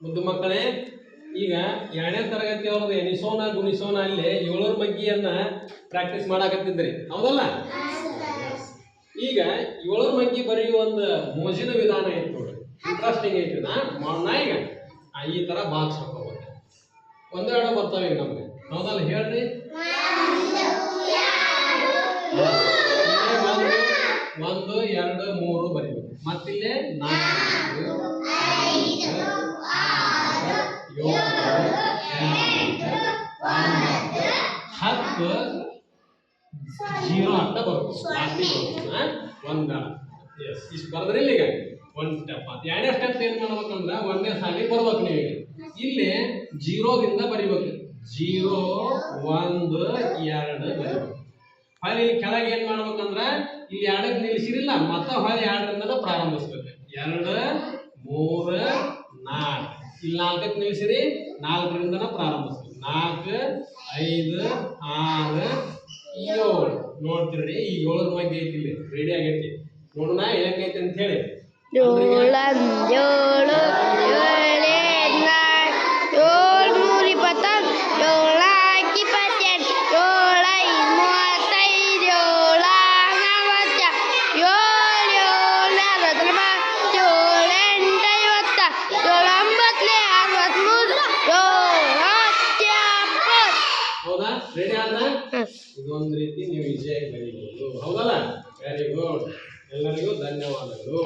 ಮುದ್ದು ಮಕ್ಕಳೇ, ಈಗ 2ನೇ ತರಗತಿಯವ್ರದ್ದು ಎಣಿಸೋಣ ಗುಣಿಸೋಣ ಅಲ್ಲಿ 7ರ ಮಗ್ಗಿಯನ್ನ ಪ್ರಾಕ್ಟೀಸ್ ಮಾಡಾಕತ್ತಿದ್ರಿ, ಹೌದಲ್ಲ? ಈಗ 7ರ ಮಗ್ಗಿ ಬರೆಯುವ ಒಂದು ಮೋಜಿನ ವಿಧಾನ ಐತಿ ನೋಡಿ, ಇಂಟ್ರೆಸ್ಟಿಂಗ್ ಐತಿ. ಮಾಡೋಣ ಈಗ. ಈ ತರ ಬಾಕ್ಸ್ ಹಾಕೋಬಹುದು. ಒಂದೆರಡು ಬರ್ತಾವೆ ಈಗ ನಮ್ಗೆ, ಹೌದಲ್ಲ? ಹೇಳ್ರಿ. 1 2 3 ಬರೀಬೇಕು. ಮತ್ತಿಲ್ಲೇ 4 5 6 7 8 9 10 0 ಅಂತ ಬರುತ್ತೆ. ಒಂದ ಇಷ್ಟು ಬರದ್ರಿ ಈಗ ಒಂದು ಸ್ಟೆಪ್. 2ನೇ ಸ್ಟೆಪ್ ಏನ್ ಮಾಡ್ಬೇಕಂದ್ರೆ 1ನೇ ಸಾಲಿ ಬರ್ಬೇಕು. ನೀವು ಇಲ್ಲಿ 0ದಿಂದ ಬರಿಬೇಕು. 0 1 2 ಬರಿಬೇಕು. ಹೊಳ್ಳಿ ಕೆಳಗೆ ಏನ್ ಮಾಡ್ಬೇಕಂದ್ರ ಇಲ್ಲಿ 2ಕ್ಕೆ ನಿಲ್ಲಿಸಿರಿಲ್ಲ, ಮತ್ತೆ ಹೊಳ್ಳಿ 2ರಿಂದ ಪ್ರಾರಂಭಿಸ್ಬೇಕು. 2 3 4 ಇಲ್ಲಿ 4ಕ್ಕೆ ನಿಲ್ಲಿಸಿರಿ, 4ರಿಂದ ಪ್ರಾರಂಭಿಸ್ಬೇಕು. 4 5 6 7 ನೋಡ್ತೀರಿ. ಈ 7ರ ಮಗ್ಗಿ ಐತಿ, ಇಲ್ಲಿ ರೆಡಿ ಆಗೈತಿ. ನೋಡೋಣ ಏನೈತಿ ಅಂತ ಹೇಳಿ. 7 7 7 ಹೌದಾ? ರೆಡಿ ಆದ? ಇದೊಂದು ರೀತಿ ನೀವು ಈಸಿಯಾಗಿ ಬರೀಬಹುದು, ಹೌದಲ್ಲ? Very good. ಎಲ್ಲರಿಗೂ ಧನ್ಯವಾದಗಳು.